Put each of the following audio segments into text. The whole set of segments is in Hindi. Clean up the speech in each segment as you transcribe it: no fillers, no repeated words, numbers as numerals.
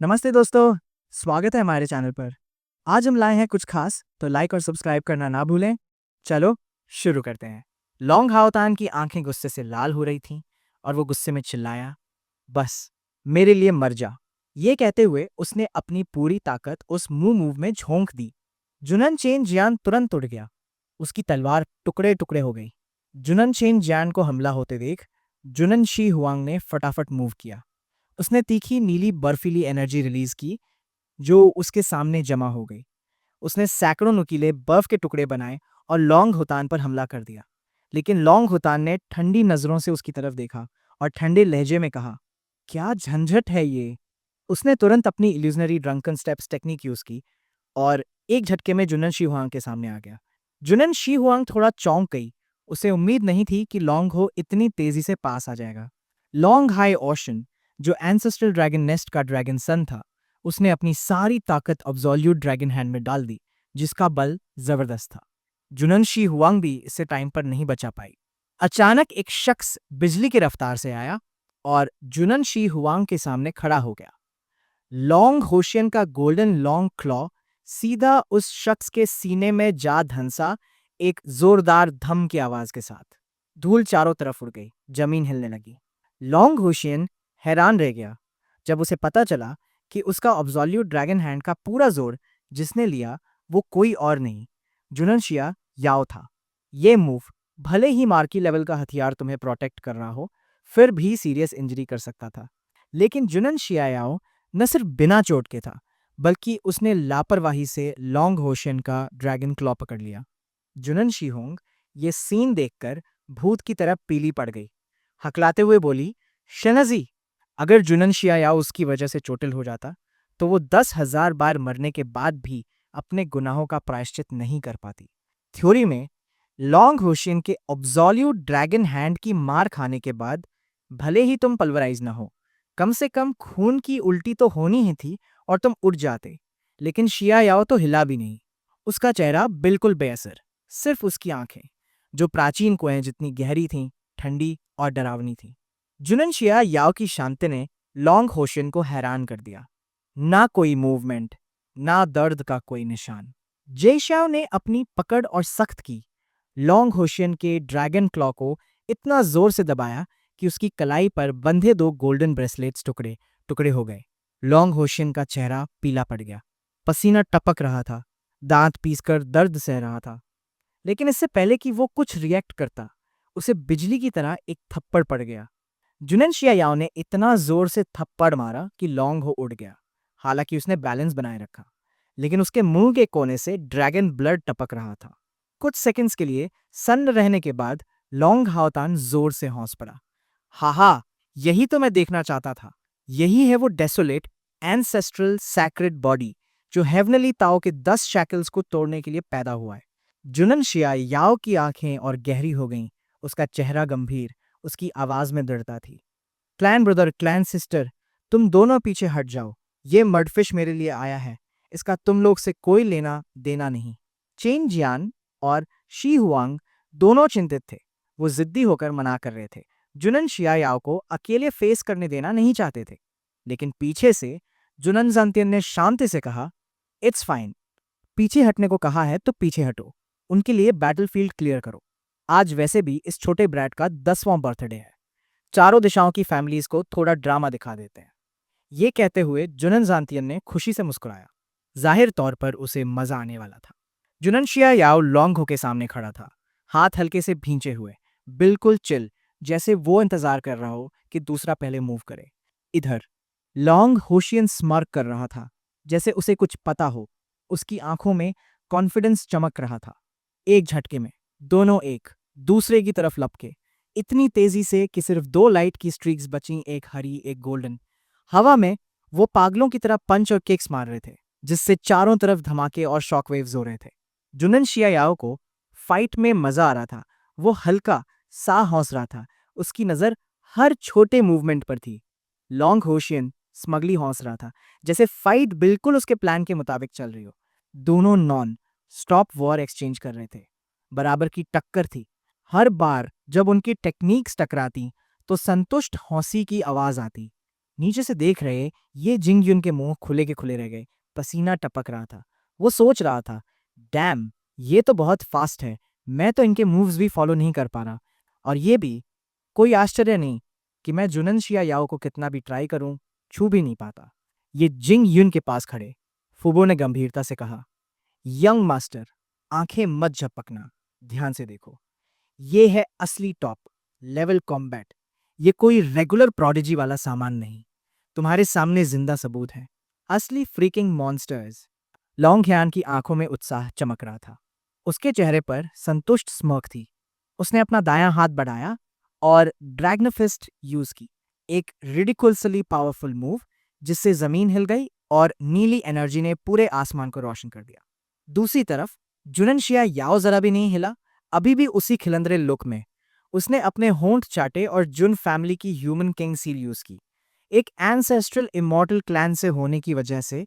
नमस्ते दोस्तों, स्वागत है हमारे चैनल पर। आज हम लाए हैं कुछ खास, तो लाइक और सब्सक्राइब करना ना भूलें। चलो शुरू करते हैं। लॉन्ग हाओतान की आंखें गुस्से से लाल हो रही थीं और वो गुस्से में चिल्लाया, बस मेरे लिए मर जा। ये कहते हुए उसने अपनी पूरी ताकत उस मूव में झोंक दी। जुनन चेन जियान तुरंत उड़ गया। उसकी तलवार टुकड़े टुकड़े हो गई। जुनन चेन जियान को हमला होते देख जुनन शी हुआंग ने फटाफट मूव किया। उसने तीखी नीली बर्फीली एनर्जी रिलीज की जो उसके सामने जमा हो गई। उसने सैकड़ों नुकीले बर्फ के टुकड़े बनाए और लॉन्ग हुतान पर हमला कर दिया। लेकिन लॉन्ग हुतान ने ठंडी नजरों से उसकी तरफ देखा और ठंडे लहजे में कहा, क्या झंझट है ये। उसने तुरंत अपनी illusionary drunken steps technique use की और एक झटके में जुनन शी हुआंग के सामने आ गया। जुनन शी हुआंग थोड़ा चौंक गई। उसे उम्मीद नहीं थी कि लॉन्ग हो इतनी तेजी से पास आ जाएगा। लॉन्ग हाई ओशन, जो एंसेस्ट्रल ड्रैगन नेस्ट का ड्रैगन सन था, उसने अपनी सारी ताकत अब्सोल्यूट ड्रैगन हैंड में डाल दी, जिसका बल जबरदस्त था। जुनन शी हुआंग भी इससे टाइम पर नहीं बचा पाई। अचानक एक शख्स बिजली की रफ्तार से आया और जुनन शी हुआंग के सामने खड़ा हो गया। लॉन्ग होशियन का गोल्डन लॉन्ग क्लॉ सीधा उस शख्स के सीने में जा धंसा, एक जोरदार धम की आवाज के साथ। धूल चारों तरफ उड़ गई, जमीन हिलने लगी। लॉन्ग होशियन हैरान रह गया जब उसे पता चला कि उसका अब्सोल्यूट ड्रैगन हैंड का पूरा जोर जिसने लिया वो कोई और नहीं, जुननशिया याओ था। ये मूव भले ही मार्की लेवल का हथियार तुम्हें प्रोटेक्ट कर रहा हो, फिर भी सीरियस इंजरी कर सकता था। लेकिन जुननशिया याओ न सिर्फ बिना चोट के था, बल्कि उसने लापरवाही से लॉन्ग होशियन का ड्रैगन क्लॉ पकड़ लिया। जुनन शीहोंग ये सीन देखकर भूत की तरह पीली पड़ गई। हकलाते हुए बोली, शनजी, अगर जुनन शियायाओ उसकी वजह से चोटिल हो जाता तो वो 10,000 बार मरने के बाद भी अपने गुनाहों का प्रायश्चित नहीं कर पाती। थ्योरी में लॉन्ग होशियन के ऑब्सोल्यूट ड्रैगन हैंड की मार खाने के बाद भले ही तुम पल्वराइज ना हो, कम से कम खून की उल्टी तो होनी ही थी और तुम उठ जाते। लेकिन शिया याओ तो हिला भी नहीं। उसका चेहरा बिल्कुल बेअसर, सिर्फ उसकी आंखें, जो प्राचीन कुएं जितनी गहरी थीं, ठंडी और डरावनी थीं। जुनन शिया याओ की शांति ने लॉन्ग होशियन को हैरान कर दिया। ना कोई मूवमेंट, ना दर्द का कोई निशान। जेशाओ ने अपनी पकड़ और सख्त की। लॉन्ग होशियन के ड्रैगन क्लॉ को इतना जोर से दबाया कि उसकी कलाई पर बंधे 2 गोल्डन ब्रेसलेट्स टुकड़े टुकड़े हो गए। लॉन्ग होशियन का चेहरा पीला पड़ गया। पसीना टपक रहा था। दांत पीसकर दर्द सह रहा था। लेकिन इससे पहले कि वो कुछ रिएक्ट करता, उसे बिजली की तरह एक थप्पड़ पड़ गया। जुनन शियायाओ ने इतना जोर से थप्पड़ मारा कि लॉन्ग हो उड़ गया। हालांकि उसने बैलेंस बनाए रखा, लेकिन उसके मुंह के कोने से ड्रैगन ब्लड टपक रहा था। कुछ सेकंड्स के लिए सन्न रहने के बाद लॉन्ग हाओतान जोर से हौंस पड़ा। हा, यही तो मैं देखना चाहता था। यही है वो डेसोलेट एंसेस्ट्रल सैक्रेड बॉडी जो हेवनली ताओ के 10 शैकल्स को तोड़ने के लिए पैदा हुआ है। जुनन शिया याओ की आंखें और गहरी हो गईं। उसका चेहरा गंभीर, उसकी आवाज में दृढ़ता थी। क्लैन ब्रदर, क्लैन सिस्टर, तुम दोनों पीछे हट जाओ। ये मर्डफिश मेरे लिए आया है। इसका तुम लोग से कोई लेना देना नहीं। चेन जियान और शी हुआंग दोनों चिंतित थे। वो जिद्दी होकर मना कर रहे थे। जुनन शियायाओ को अकेले फेस करने देना नहीं चाहते थे। लेकिन पीछे से जुनन जंतियन ने शांति से कहा, इट्स फाइन। पीछे हटने को कहा है तो पीछे हटो। उनके लिए बैटलफील्ड क्लियर करो। आज वैसे भी इस छोटे ब्रैड का 10वां बर्थडे है। चारों दिशाओं की फैमिलीज को थोड़ा ड्रामा दिखा देते हैं। ये कहते हुए जुनन जानतियन ने खुशी से मुस्कुराया। जाहिर तौर पर उसे मजा आने वाला था। जुनन शिया याओ लॉन्ग हो के सामने खड़ा था, हाथ हल्के से भींचे हुए, बिल्कुल चिल, जैसे वो इंतजार कर रहा हो कि दूसरा पहले मूव करे। इधर लॉन्ग होशियन स्मार्क कर रहा था, जैसे उसे कुछ पता हो। उसकी आंखों में कॉन्फिडेंस चमक रहा था। एक झटके में दोनों एक दूसरे की तरफ लपके, इतनी तेजी से कि सिर्फ 2 लाइट की स्ट्रीक्स बची, एक हरी एक गोल्डन। हवा में वो पागलों की तरह पंच और किक्स मार रहे थे, जिससे चारों तरफ धमाके और शॉकवेव्स हो रहे थे। जुनन शियायाओ को फाइट में मजा आ रहा था। वो हल्का सा हौस रहा था। उसकी नजर हर छोटे मूवमेंट पर थी। लॉन्ग होशियन स्मगली हौस रहा था, जैसे फाइट बिल्कुल उसके प्लान के मुताबिक चल रही हो। दोनों नॉन स्टॉप वॉर एक्सचेंज कर रहे थे। बराबर की टक्कर थी। हर बार जब उनकी टेक्निक्स टकराती तो संतुष्ट हौसी की आवाज आती। नीचे से देख रहे ये जिंग युन के मुंह खुले के खुले रह गए, पसीना टपक रहा था। वो सोच रहा था, डैम, ये तो बहुत फास्ट है, मैं तो इनके मूव्स भी फॉलो नहीं कर पा रहा। और ये भी कोई आश्चर्य नहीं कि मैं जुनन शिया याओ को कितना भी ट्राई करूं, छू भी नहीं पाता। ये जिंग युन के पास खड़े फुबो ने गंभीरता से कहा, यंग मास्टर, आंखें मत झपकना, ध्यान से देखो। ये है असली टॉप लेवल कॉम्बैट। ये कोई रेगुलर प्रोडिजी वाला सामान नहीं। तुम्हारे सामने जिंदा सबूत है, असली फ्रीकिंग मॉन्स्टर्स। लॉन्ग ह्यान की आंखों में उत्साह चमक रहा था। उसके चेहरे पर संतुष्ट स्मर्क थी। उसने अपना दायां हाथ बढ़ाया और ड्रैगनफिस्ट यूज की, एक रिडिकुलसली पावरफुल मूव जिससे जमीन हिल गई और नीली एनर्जी ने पूरे आसमान को रोशन कर दिया। दूसरी तरफ जुननशिया याओ जरा भी नहीं हिला, अभी भी उसी खिलंदरे लुक में। उसने अपने होंठ चाटे और जुन फैमिली की ह्यूमन किंग सील यूज की, एक एंसेस्ट्रल इमॉर्टल क्लैन से होने की वजह से,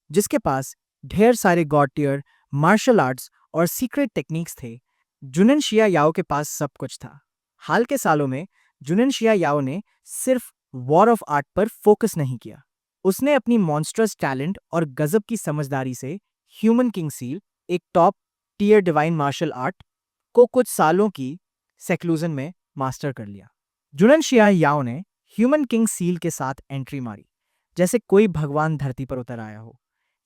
जिसके पास ढेर सारे गॉड टियर मार्शल आर्ट्स और सीक्रेट टेक्निक्स थे। जुनन शिया याओ के पास सब कुछ था। हाल के सालों में जुनन शिया याओ ने सिर्फ वॉर ऑफ आर्ट पर फोकस नहीं किया। उसने अपनी मॉन्स्ट्रस टैलेंट और गजब की समझदारी से ह्यूमन किंग सील, एक top tier divine martial art, को कुछ सालों की सेक्लूजन में मास्टर कर लिया। जुनन शिया याओ ने ह्यूमन किंग सील के साथ एंट्री मारी जैसे कोई भगवान धरती पर उतर आया हो।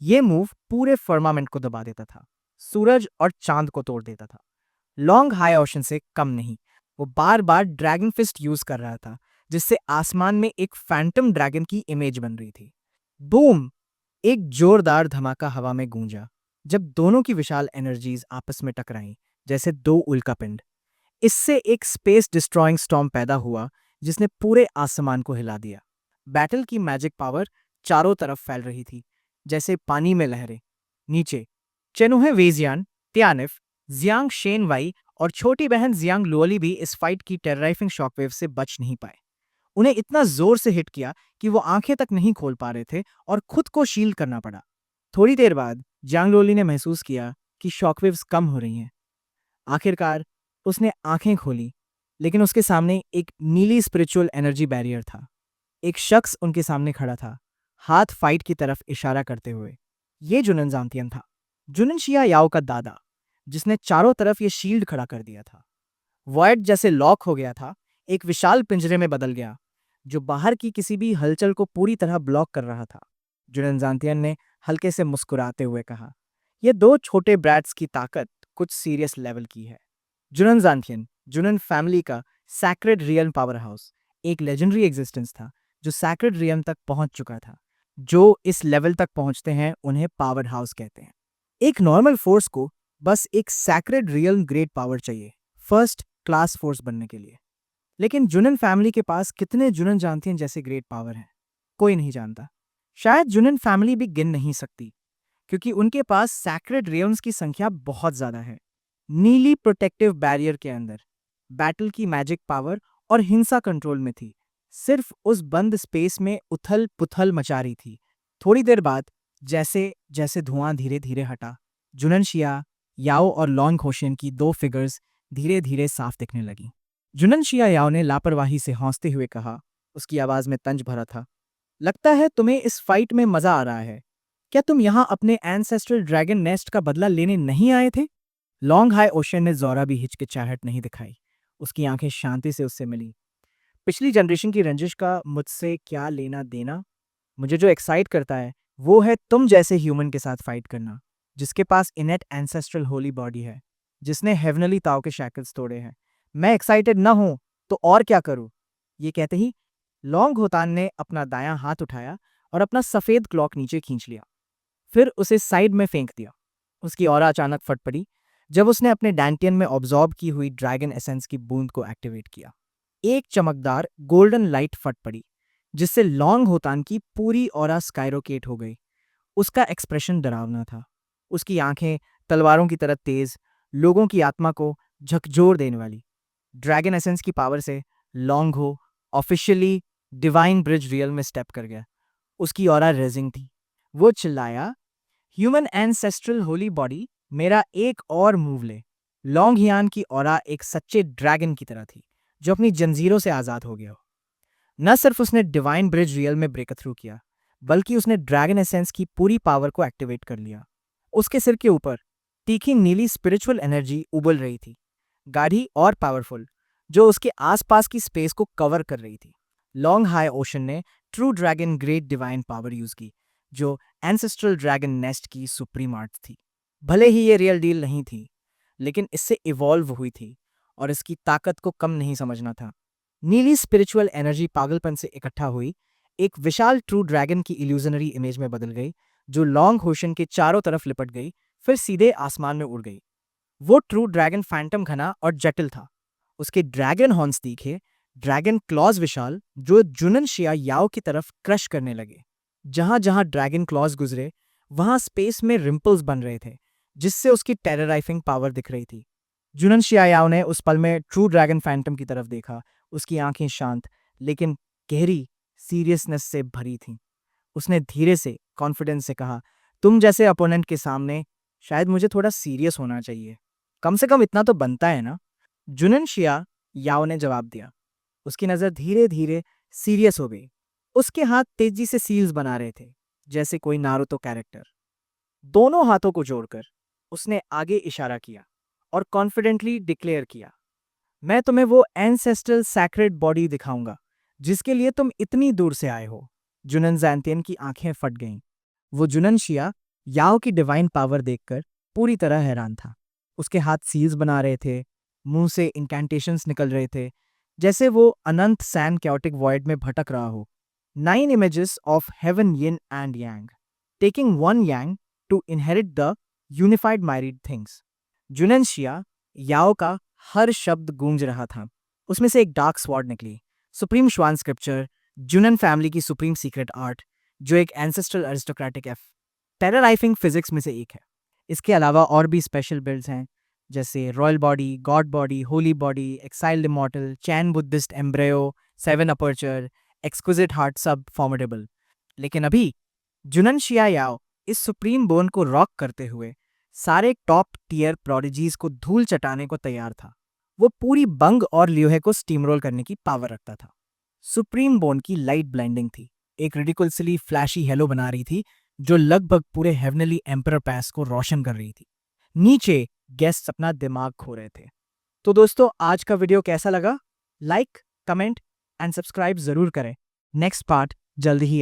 यह मूव पूरे फर्मामेंट को दबा देता था, सूरज और चांद को तोड़ देता था। लॉन्ग हाई ओशन से कम नहीं, वो बार बार ड्रैगन फिस्ट यूज कर रहा था, जिससे आसमान में एक फैंटम ड्रैगन की इमेज बन रही थी। बूम! एक जोरदार धमाका हवा में गूंजा जब दोनों की विशाल एनर्जीज आपस में टकराईं, जैसे दो उल्कापिंड। इससे एक स्पेस डिस्ट्रॉइंग स्टॉर्म पैदा हुआ जिसने पूरे आसमान को हिला दिया। बैटल की मैजिक पावर चारों तरफ फैल रही थी, जैसे पानी में लहरें। नीचे चेनुहे वेजियान, त्यानिफ, जियांग शेन वाई और छोटी बहन जियांग लुओली भी इस फाइट की टेरराइफिंग शॉकवेव से बच नहीं पाए। उन्हें इतना जोर से हिट किया कि वो आंखें तक नहीं खोल पा रहे थे और खुद को शील्ड करना पड़ा। थोड़ी देर बाद जियांग लुओली ने महसूस किया कि शॉकवेव्स कम हो रही हैं। आखिरकार उसने आंखें खोली, लेकिन उसके सामने एक नीली स्पिरिचुअल एनर्जी बैरियर था। एक शख्स उनके सामने खड़ा था, हाथ फाइट की तरफ इशारा करते हुए। ये जुनन जानतियन था, जुनन शिया याओ का दादा, जिसने चारों तरफ ये शील्ड खड़ा कर दिया था। वॉइड जैसे लॉक हो गया था, एक विशाल पिंजरे में बदल गया जो बाहर की किसी भी हलचल को पूरी तरह ब्लॉक कर रहा था। जुनन जानतियन ने हल्के से मुस्कुराते हुए कहा, ये दो छोटे ब्रैट्स की ताकत कुछ सीरियस लेवल की है। जुनन जानतियन, जुनन फैमिली का सैक्रेड रियल्म पावर हाउस, एक लेजेंडरी एग्जिस्टेंस था जो सैक्रेड रियल्म तक पहुंच चुका था। जो इस लेवल तक पहुंचते हैं उन्हें पावर हाउस कहते हैं। एक नॉर्मल फोर्स को बस एक सैक्रेड रियल्म ग्रेट पावर चाहिए फर्स्ट क्लास फोर्स बनने के लिए। लेकिन जुनन फैमिली के पास कितने जुनन जानतियन जैसे ग्रेट पावर हैं, कोई नहीं जानता। शायद जुनन फैमिली भी गिन नहीं सकती, क्योंकि उनके पास सैक्रेड रियल्म्स की संख्या बहुत ज्यादा है। नीली प्रोटेक्टिव बैरियर के अंदर बैटल की मैजिक पावर और हिंसा कंट्रोल में थी, सिर्फ उस बंद स्पेस में उथल पुथल मचा रही थी। थोड़ी देर बाद जैसे जैसे धुआं धीरे धीरे हटा, जुनन शिया याओ और लॉन्ग होशियन की दो फिगर्स धीरे धीरे साफ दिखने लगी। जुनन शिया याओ ने लापरवाही से हौंसते हुए कहा, उसकी आवाज में तंज भरा था, लगता है तुम्हें इस फाइट में मजा आ रहा है। क्या तुम यहां अपने एंसेस्ट्रल ड्रैगन नेस्ट का बदला लेने नहीं आए थे? लॉन्ग हाई ओशन ने जौरा भी हिचकिचाहट नहीं दिखाई। उसकी आंखें शांति से उससे मिली। पिछली जनरेशन की रंजिश का मुझसे क्या लेना देना? मुझे जो एक्साइट करता है वो है तुम जैसे ह्यूमन के साथ फाइट करना, जिसके पास इनेट एंसेस्ट्रल होली बॉडी है, जिसने हेवनली ताओ के शैकल्स तोड़े हैं। मैं एक्साइटेड ना हूं तो और क्या करूं? ये कहते ही लॉन्ग होतान ने अपना दायां हाथ उठाया और अपना सफेद क्लॉक नीचे खींच लिया, फिर उसे साइड में फेंक दिया। उसकी ऑरा अचानक फट पड़ी जब उसने अपने डैंटियन में ऑब्जॉर्ब की हुई ड्रैगन एसेंस की बूंद को एक्टिवेट किया। एक चमकदार गोल्डन लाइट फट पड़ी, जिससे लॉन्ग होतान की पूरी ऑरा स्काइरोकेट हो गई। उसका एक्सप्रेशन डरावना था, उसकी आंखें तलवारों की तरह तेज, लोगों की आत्मा को झकझोर देने वाली। ड्रैगन एसेंस की पावर से लॉन्ग हो ऑफिशियली डिवाइन ब्रिज रियल में स्टेप कर गया। उसकी ऑरा रेजिंग थी। वो चिल्लाया, ह्यूमन एंसेस्ट्रल होली बॉडी, मेरा एक और मूव ले। लॉन्ग हियान की ऑरा एक सच्चे ड्रैगन की तरह थी जो अपनी जंजीरों से आजाद हो गया हो। न सिर्फ उसने डिवाइन ब्रिज रियल में ब्रेक थ्रू किया, बल्कि उसने ड्रैगन एसेंस की पूरी पावर को एक्टिवेट कर लिया। उसके सिर के ऊपर तीखी नीली स्पिरिचुअल एनर्जी उबल रही थी, गाढ़ी और पावरफुल, जो उसके आसपास की स्पेस को कवर कर रही थी। लॉन्ग हाई ओशन ने true dragon great divine power use की, जो एंसेस्ट्रल ड्रैगन नेस्ट की सुप्रीम आर्ट थी। भले ही ये रियल डील नहीं थी, लेकिन इससे इवॉल्व हुई थी और इसकी ताकत को कम नहीं समझना था। नीली स्पिरिचुअल एनर्जी पागलपन से इकट्ठा हुई एक विशाल ट्रू ड्रैगन की इल्यूजनरी इमेज में बदल गई, जो लॉन्ग ओशन के चारों तरफ लिपट गई, फिर सीधे आसमान में उड़ गई। वो ट्रू ड्रैगन फैंटम घना और जटिल था। उसके ड्रैगन हॉर्न्स तीखे, ड्रैगन क्लॉज विशाल, जो जुनन शिया याओ की तरफ क्रश करने लगे। जहां जहां ड्रैगन क्लॉज गुजरे, वहां स्पेस में रिंपल्स बन रहे थे, जिससे उसकी टेरराइफिंग पावर दिख रही थी। जुनन शिया याओ ने उस पल में ट्रू ड्रैगन फैंटम की तरफ देखा। उसकी आंखें शांत लेकिन गहरी सीरियसनेस से भरी थीं। उसने धीरे से कॉन्फिडेंस से कहा, तुम जैसे अपोनेंट के सामने शायद मुझे थोड़ा सीरियस होना चाहिए। कम से कम इतना तो बनता है ना। जुनन शिया याओ ने जवाब दिया। उसकी नजर धीरे धीरे सीरियस हो गई। उसके हाथ तेजी से सील्स बना रहे थे, जैसे कोई नारुतो कैरेक्टर। दोनों हाथों को जोड़कर उसने आगे इशारा किया और कॉन्फिडेंटली डिक्लेयर किया, मैं तुम्हें वो एंसेस्ट्रल सैक्रेड बॉडी दिखाऊंगा जिसके लिए तुम इतनी दूर से आए हो। जुनन जैंतियन की आंखें फट गईं। वो जुनन शिया याओ की डिवाइन पावर देखकर पूरी तरह हैरान था। उसके हाथ सील्स बना रहे थे, मुंह से इंकैंटेशंस निकल रहे थे, जैसे वो अनंत सैन कैओटिक वॉइड में भटक रहा हो। 9 images of heaven yin and yang, taking one yang to inherit the unified myriad things. जुनन शिया याओ का हर शब्द गूंज रहा था। उसमें से एक डार्क स्वॉर्ड निकली, सुप्रीम श्वान स्क्रिप्चर, जुनन फैमिली की सुप्रीम सीक्रेट आर्ट, जो एक एंसेस्ट्रल अरिस्टोक्रेटिक एफ टेरराइफिंग फिजिक्स में से एक है। इसके अलावा और भी स्पेशल बिल्ड्स हैं, जैसे royal body, god body, holy body, exiled immortal, chain Buddhist embryo, 7 aperture, exquisite heart, सब फॉर्मिडेबल। लेकिन अभी जुनन शिया याओ इस सुप्रीम बोन को रॉक करते हुए सारे टॉप टीयर प्रोडिजीज को धूल चटाने को तैयार था। वो पूरी बंग और ल्यूहे को स्टीमरोल करने की पावर रखता था। सुप्रीम बोन की लाइट ब्लाइंडिंग थी, एक रिडिकुलसली फ्लैशी हेलो बना रही थी, जो लगभग पूरे हेवनली एम्परर पैस को रोशन कर रही थी। नीचे गेस्ट अपना दिमाग खो रहे थे। तो दोस्तों, आज का वीडियो कैसा लगा? लाइक, कमेंट एंड सब्सक्राइब जरूर करें। नेक्स्ट पार्ट जल्द ही